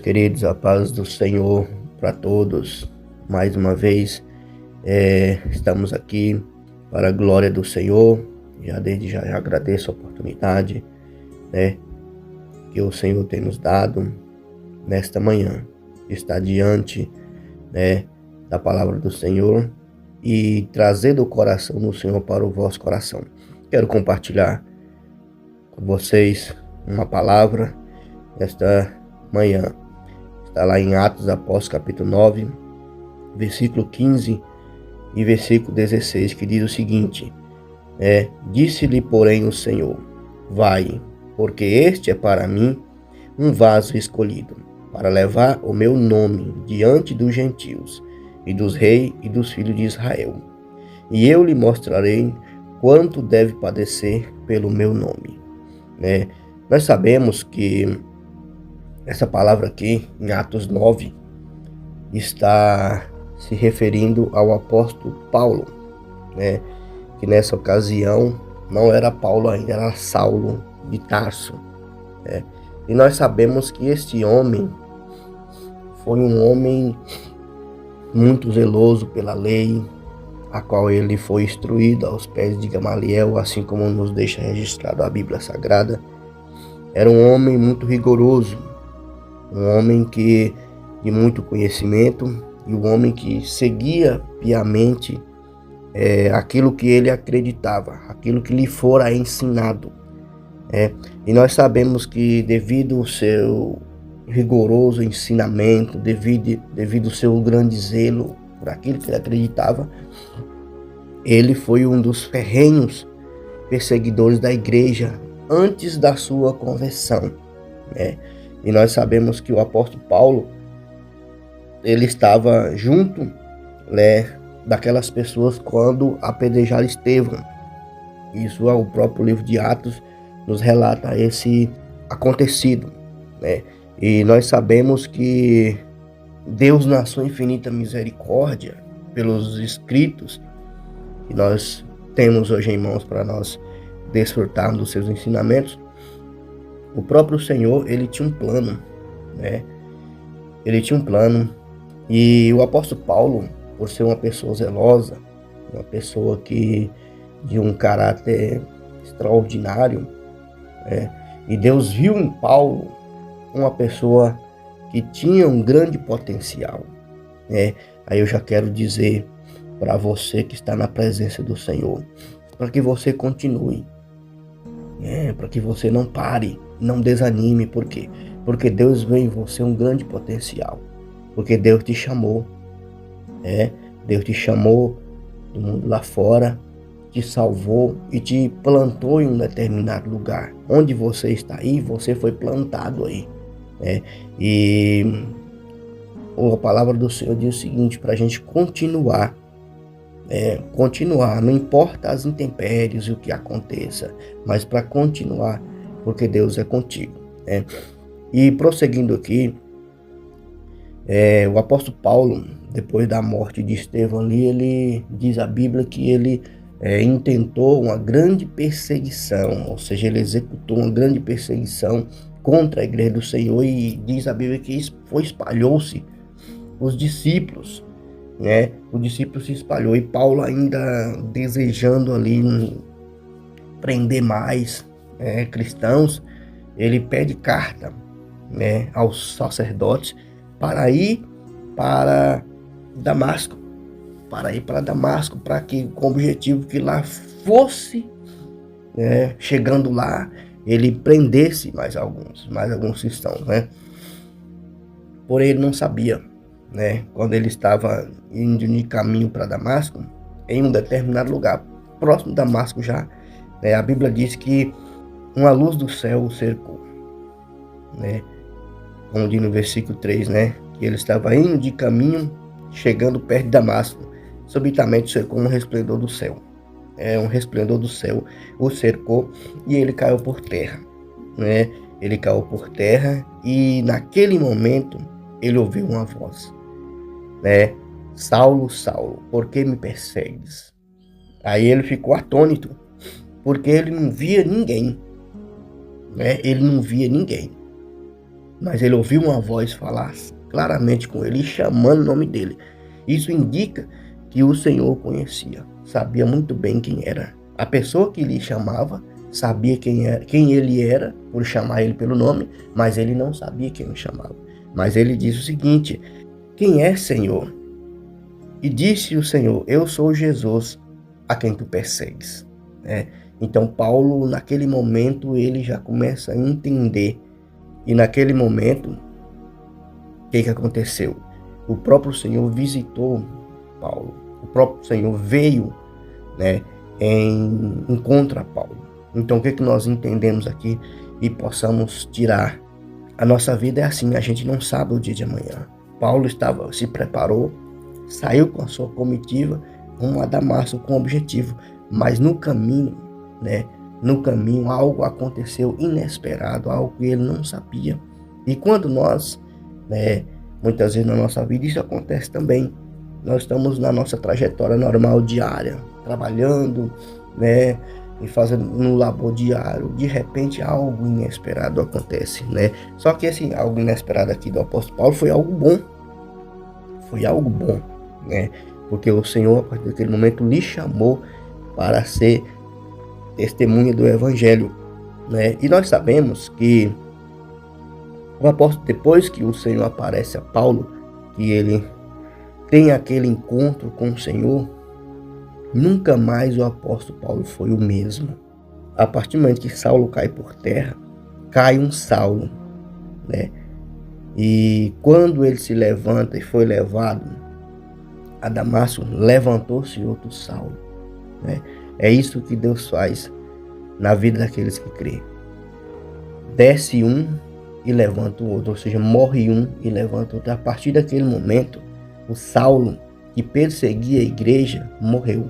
queridos, a paz do Senhor para todos. Mais uma vez, estamos aqui para a glória do Senhor. Desde já agradeço a oportunidade, que o Senhor tem nos dado nesta manhã. Estar diante, da palavra do Senhor e trazer do coração do Senhor para o vosso coração. Quero compartilhar com vocês uma palavra nesta manhã. Está lá em Atos Apóstolos, capítulo 9, versículo 15 e versículo 16, que diz o seguinte: disse-lhe, porém, o Senhor: vai, porque este é para mim um vaso escolhido, para levar o meu nome diante dos gentios, e dos reis e dos filhos de Israel. E eu lhe mostrarei quanto deve padecer pelo meu nome. Nós sabemos que essa palavra aqui, em Atos 9, está se referindo ao apóstolo Paulo, que nessa ocasião não era Paulo ainda, era Saulo de Tarso. E nós sabemos que este homem foi um homem muito zeloso pela lei, a qual ele foi instruído aos pés de Gamaliel, assim como nos deixa registrado a Bíblia Sagrada. Era um homem muito rigoroso, um homem de muito conhecimento, e um homem que seguia piamente aquilo que ele acreditava, aquilo que lhe fora ensinado. E nós sabemos que, devido ao seu rigoroso ensinamento, devido ao seu grande zelo por aquilo que ele acreditava, ele foi um dos ferrenhos perseguidores da igreja antes da sua conversão. E nós sabemos que o apóstolo Paulo, ele estava junto, daquelas pessoas quando apedrejaram Estevão. Isso, o próprio livro de Atos nos relata esse acontecido. E nós sabemos que Deus, na sua infinita misericórdia, pelos escritos que nós temos hoje em mãos para nós desfrutarmos dos seus ensinamentos, o próprio Senhor, ele tinha um plano, Ele tinha um plano, e o apóstolo Paulo, por ser uma pessoa zelosa, uma pessoa de um caráter extraordinário, e Deus viu em Paulo uma pessoa que tinha um grande potencial. Aí eu já quero dizer para você que está na presença do Senhor, para que você continue, para que você não pare, não desanime. Por quê? Porque Deus vê em você um grande potencial, porque Deus te chamou, Deus te chamou do mundo lá fora, te salvou e te plantou em um determinado lugar. Onde você está aí, você foi plantado aí. E a palavra do Senhor diz o seguinte, para a gente continuar, não importa as intempéries e o que aconteça, mas para continuar, porque Deus é contigo. E prosseguindo aqui, o apóstolo Paulo, depois da morte de Estevão ali, ele diz a Bíblia que ele intentou uma grande perseguição, ou seja, ele executou uma grande perseguição contra a igreja do Senhor, e diz a Bíblia que espalhou-se os discípulos, O discípulo se espalhou, e Paulo, ainda desejando ali prender mais cristãos, ele pede carta, aos sacerdotes para ir para Damasco, para que, com o objetivo que lá fosse, chegando lá, ele prendesse mais alguns cristãos, Porém, ele não sabia, quando ele estava indo de caminho para Damasco, em um determinado lugar, próximo de Damasco já, a Bíblia diz que uma luz do céu o cercou, como diz no versículo 3, que ele estava indo de caminho, chegando perto de Damasco, subitamente cercou um resplendor do céu. Um resplendor do céu o cercou, e ele caiu por terra, Ele caiu por terra, e naquele momento ele ouviu uma voz, Saulo, Saulo, por que me persegues? Aí ele ficou atônito, porque ele não via ninguém, Ele não via ninguém. mas ele ouviu uma voz falar claramente com ele, chamando o nome dele. Isso indica que o Senhor o conhecia, sabia muito bem quem era. A pessoa que lhe chamava sabia quem ele era, por chamar ele pelo nome, mas ele não sabia quem o chamava. Mas ele disse o seguinte: quem é, Senhor? E disse o Senhor: eu sou Jesus, a quem tu persegues. Então Paulo, naquele momento, ele já começa a entender. E naquele momento, o que aconteceu? O próprio Senhor visitou Paulo. O próprio Senhor veio, em encontro a Paulo. Então o que nós entendemos aqui e possamos tirar? A nossa vida é assim, a gente não sabe o dia de amanhã. Paulo se preparou, saiu com a sua comitiva rumo a Damasco com objetivo, mas no caminho, algo aconteceu inesperado, algo que ele não sabia. E quando nós, muitas vezes na nossa vida isso acontece também. Nós estamos na nossa trajetória normal diária, trabalhando, e fazendo no labor diário, de repente algo inesperado acontece, Só que esse algo inesperado aqui do apóstolo Paulo foi algo bom. Foi algo bom, Porque o Senhor, a partir daquele momento, lhe chamou para ser testemunha do Evangelho, E nós sabemos que o apóstolo, depois que o Senhor aparece a Paulo, que ele tem aquele encontro com o Senhor, nunca mais o apóstolo Paulo foi o mesmo. A partir do momento que Saulo cai por terra, cai um Saulo, E quando ele se levanta e foi levado a Damasco, levantou-se outro Saulo, É isso que Deus faz na vida daqueles que crêem. Desce um e levanta o outro, ou seja, morre um e levanta o outro. A partir daquele momento, o Saulo que perseguia a igreja morreu,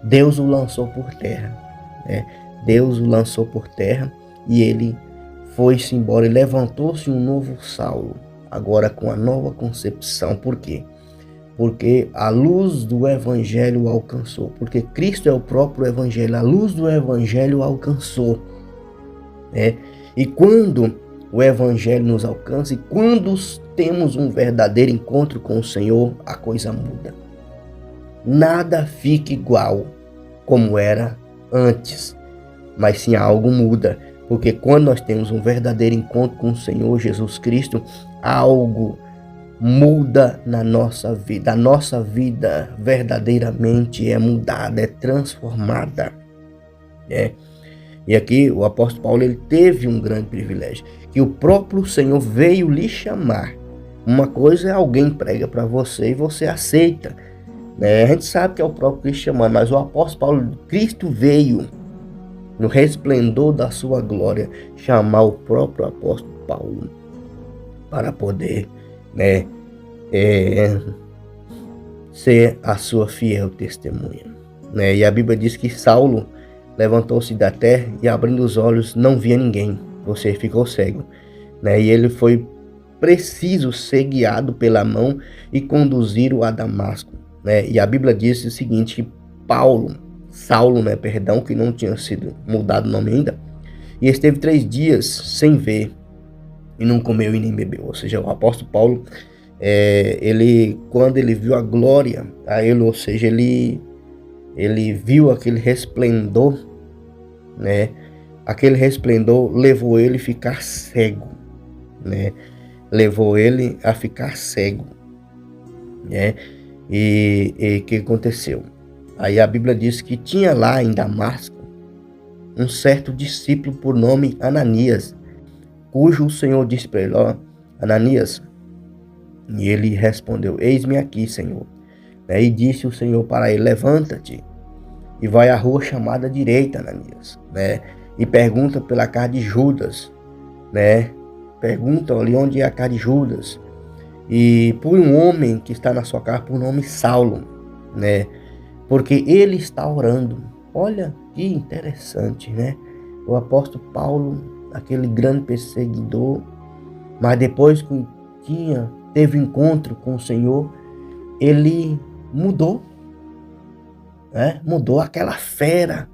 Deus o lançou por terra, Deus o lançou por terra e ele foi-se embora e levantou-se um novo Saulo, agora com a nova concepção. Por quê? Porque a luz do Evangelho o alcançou, porque Cristo é o próprio Evangelho, a luz do Evangelho o alcançou, E quando o Evangelho nos alcança e quando temos um verdadeiro encontro com o Senhor, a coisa muda. Nada fica igual como era antes, mas sim algo muda, porque quando nós temos um verdadeiro encontro com o Senhor Jesus Cristo, algo muda na nossa vida. A nossa vida verdadeiramente é mudada, é transformada, E aqui o apóstolo Paulo, ele teve um grande privilégio, que o próprio Senhor veio lhe chamar. Uma coisa é alguém prega para você e você aceita, A gente sabe que é o próprio Cristo chamando, mas o apóstolo Paulo, Cristo veio no resplendor da sua glória chamar o próprio apóstolo Paulo para poder, ser a sua fiel testemunha, E a Bíblia diz que Saulo levantou-se da terra e, abrindo os olhos, não via ninguém. Você ficou cego, E ele foi preciso ser guiado pela mão e conduzi-lo a Damasco, E a Bíblia diz o seguinte: que Saulo, que não tinha sido mudado o nome ainda, e esteve 3 dias sem ver, e não comeu e nem bebeu. Ou seja, o apóstolo Paulo, quando ele viu a glória a ele, ou seja, ele viu aquele resplendor, Aquele resplendor levou ele a ficar cego, Levou ele a ficar cego, E o que aconteceu? Aí a Bíblia diz que tinha lá em Damasco um certo discípulo por nome Ananias, cujo o Senhor disse para ele: Ananias. E ele respondeu: eis-me aqui, Senhor. E disse o Senhor para ele: levanta-te e vai à rua chamada direita, Ananias, E pergunta pela casa de Judas, Pergunta ali onde é a casa de Judas, e por um homem que está na sua casa por nome Saulo, Porque ele está orando. Olha que interessante, O apóstolo Paulo, aquele grande perseguidor, mas depois que teve encontro com o Senhor, ele mudou, Mudou. Aquela fera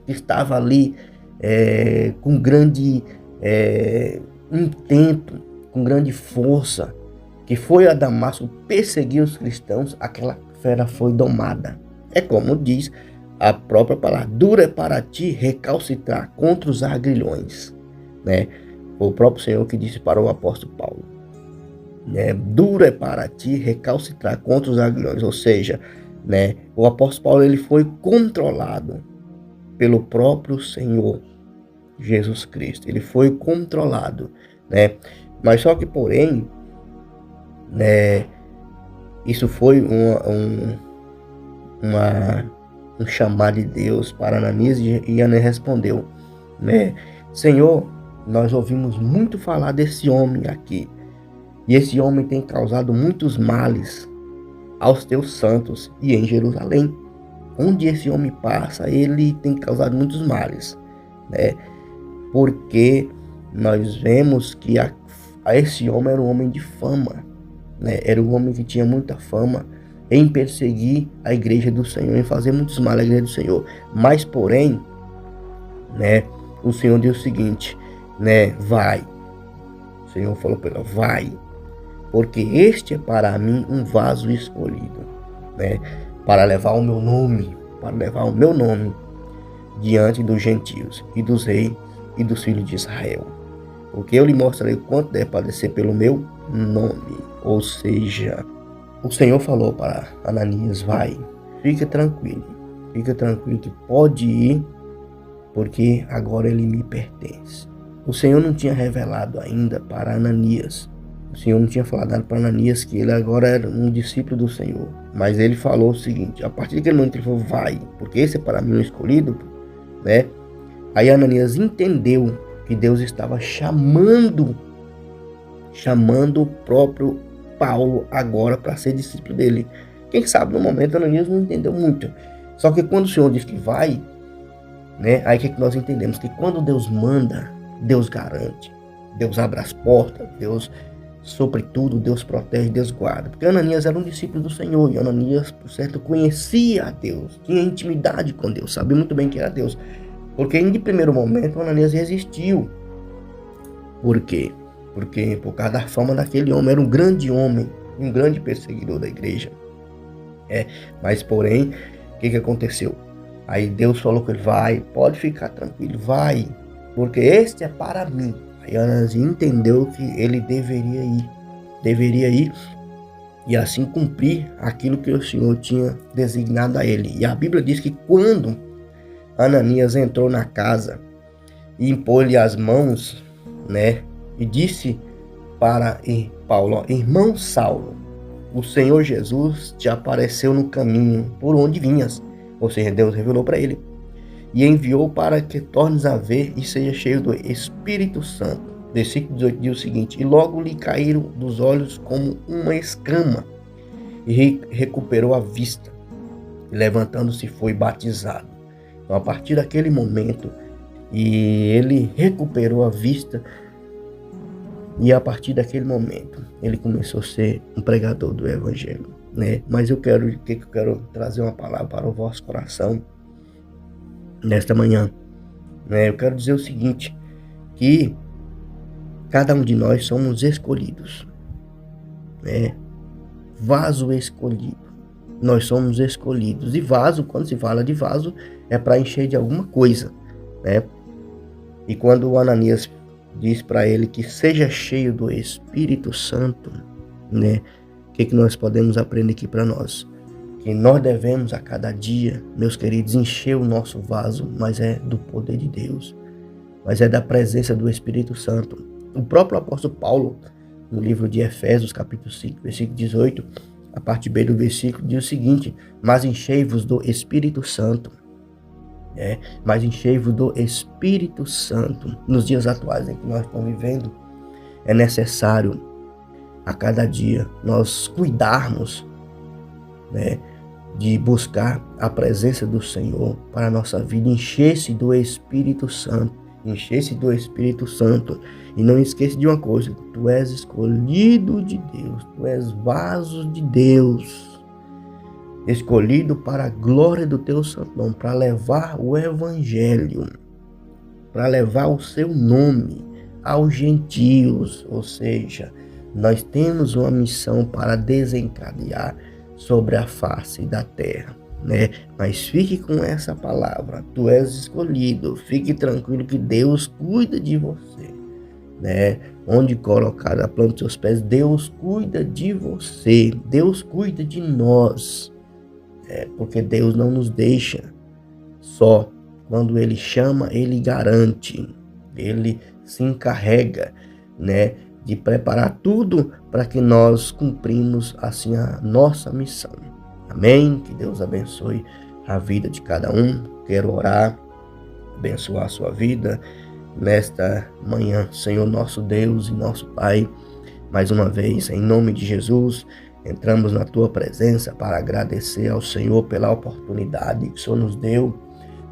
que estava ali com grande intento, com grande força, que foi a Damasco perseguir os cristãos, aquela fera foi domada. É como diz a própria palavra: duro é para ti recalcitrar contra os agrilhões, né? Foi o próprio Senhor que disse para o apóstolo Paulo, né? Duro é para ti recalcitrar contra os agrilhões, ou seja, né, o apóstolo Paulo ele foi controlado pelo próprio Senhor Jesus Cristo. Ele foi controlado, né? Mas só que, porém, né, isso foi um chamado de Deus para Ananias, e Ananias respondeu, né? Senhor, nós ouvimos muito falar desse homem aqui, e esse homem tem causado muitos males aos teus santos e em Jerusalém. Onde esse homem passa, ele tem causado muitos males, né? Porque nós vemos que esse homem era um homem de fama, né? Era um homem que tinha muita fama em perseguir a igreja do Senhor, em fazer muitos males à igreja do Senhor. Mas, porém, né, o Senhor disse o seguinte, né? Vai. O Senhor falou para ele: vai, porque este é para mim um vaso escolhido, né? Para levar o meu nome, diante dos gentios e dos reis e dos filhos de Israel. Porque eu lhe mostrarei o quanto deve padecer pelo meu nome. Ou seja, o Senhor falou para Ananias: vai, fica tranquilo que pode ir, porque agora ele me pertence. O Senhor não tinha revelado ainda para Ananias, o Senhor não tinha falado nada para Ananias que ele agora era um discípulo do Senhor. Mas ele falou o seguinte: a partir daquele momento ele falou: vai, porque esse é para mim um escolhido, né? Aí Ananias entendeu que Deus estava chamando o próprio Paulo agora para ser discípulo dele. Quem sabe no momento Ananias não entendeu muito. Só que quando o Senhor diz que vai, né? Aí que nós entendemos que quando Deus manda, Deus garante, Deus abre as portas, Deus supre tudo, Deus protege, Deus guarda. Porque Ananias era um discípulo do Senhor, e Ananias, por certo, conhecia a Deus, tinha intimidade com Deus, sabia muito bem que era Deus. Porque em primeiro momento Ananias resistiu. Por quê? Porque por causa da fama daquele homem, era um grande homem, um grande perseguidor da igreja. Mas porém, o que aconteceu? Aí Deus falou com ele: vai, pode ficar tranquilo, vai, porque este é para mim. Aí Ananias entendeu que ele deveria ir e assim cumprir aquilo que o Senhor tinha designado a ele. E a Bíblia diz que quando Ananias entrou na casa e impôs-lhe as mãos, né, e disse para Paulo: irmão Saulo, o Senhor Jesus te apareceu no caminho por onde vinhas. Ou seja, Deus revelou para ele e enviou para que tornes a ver e seja cheio do Espírito Santo. Versículo 18 diz o seguinte: e logo lhe caíram dos olhos como uma escama, e recuperou a vista, e levantando-se foi batizado. Então, a partir daquele momento, e ele recuperou a vista, e a partir daquele momento ele começou a ser um pregador do Evangelho, né? Mas eu quero trazer uma palavra para o vosso coração nesta manhã, né? Eu quero dizer o seguinte, que cada um de nós somos escolhidos, né? Vaso escolhido. Nós somos escolhidos. E vaso, quando se fala de vaso, é para encher de alguma coisa, né? E quando o Ananias diz para ele que seja cheio do Espírito Santo, né? O que nós podemos aprender aqui para nós? Que nós devemos a cada dia, meus queridos, encher o nosso vaso, mas é do poder de Deus, mas é da presença do Espírito Santo. O próprio apóstolo Paulo, no livro de Efésios, capítulo 5, versículo 18, a parte B do versículo, diz o seguinte: mas enchei-vos do Espírito Santo. Mas enchei-vos do Espírito Santo. Nos dias atuais em que nós estamos vivendo, é necessário a cada dia nós cuidarmos, né, de buscar a presença do Senhor para a nossa vida, encher-se do Espírito Santo, e não esqueça de uma coisa: tu és escolhido de Deus, tu és vaso de Deus, escolhido para a glória do teu santo nome, para levar o Evangelho, para levar o seu nome aos gentios, ou seja, nós temos uma missão para desencadear sobre a face da terra, né? Mas fique com essa palavra, tu és escolhido, fique tranquilo que Deus cuida de você, né? Onde colocar a planta dos seus pés, Deus cuida de você, Deus cuida de nós, porque Deus não nos deixa só. Quando Ele chama, Ele garante, Ele se encarrega, né, de preparar tudo para que nós cumprimos assim a nossa missão. Amém? Que Deus abençoe a vida de cada um. Quero orar, abençoar a sua vida nesta manhã. Senhor nosso Deus e nosso Pai, mais uma vez, em nome de Jesus, entramos na Tua presença para agradecer ao Senhor pela oportunidade que o Senhor nos deu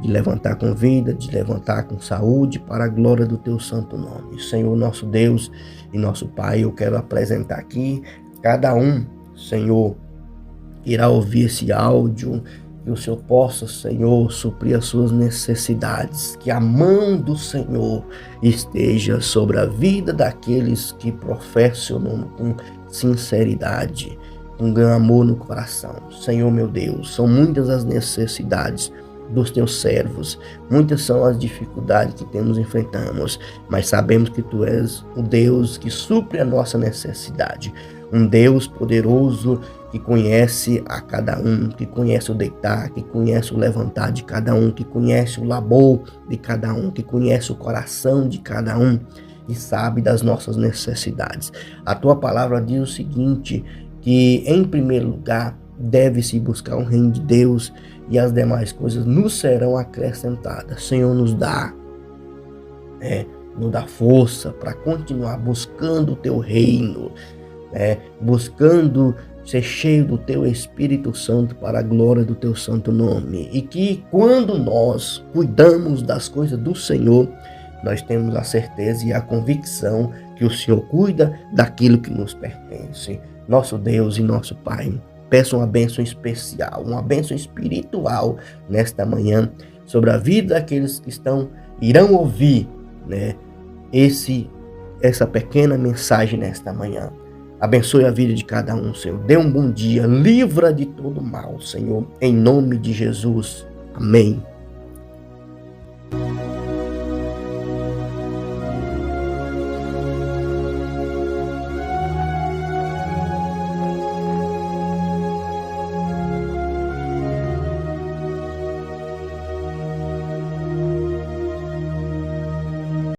de levantar com vida, de levantar com saúde, para a glória do Teu santo nome. Senhor nosso Deus e nosso Pai, eu quero apresentar aqui cada um, Senhor, irá ouvir esse áudio, que o Senhor possa, Senhor, suprir as suas necessidades, que a mão do Senhor esteja sobre a vida daqueles que professam o nome com sinceridade, com grande amor no coração. Senhor meu Deus, são muitas as necessidades dos teus servos, muitas são as dificuldades que enfrentamos, mas sabemos que tu és o Deus que supre a nossa necessidade, um Deus poderoso que conhece a cada um, que conhece o deitar, que conhece o levantar de cada um, que conhece o labor de cada um, que conhece o coração de cada um e sabe das nossas necessidades. A tua palavra diz o seguinte, que em primeiro lugar deve-se buscar o reino de Deus e as demais coisas nos serão acrescentadas. Senhor, nos dá força para continuar buscando o teu reino, buscando ser cheio do teu Espírito Santo para a glória do teu santo nome. E que quando nós cuidamos das coisas do Senhor, nós temos a certeza e a convicção que o Senhor cuida daquilo que nos pertence. Nosso Deus e nosso Pai, peço uma bênção especial, uma bênção espiritual nesta manhã sobre a vida daqueles que irão ouvir, essa pequena mensagem nesta manhã. Abençoe a vida de cada um, Senhor. Dê um bom dia, livra de todo mal, Senhor, em nome de Jesus. Amém.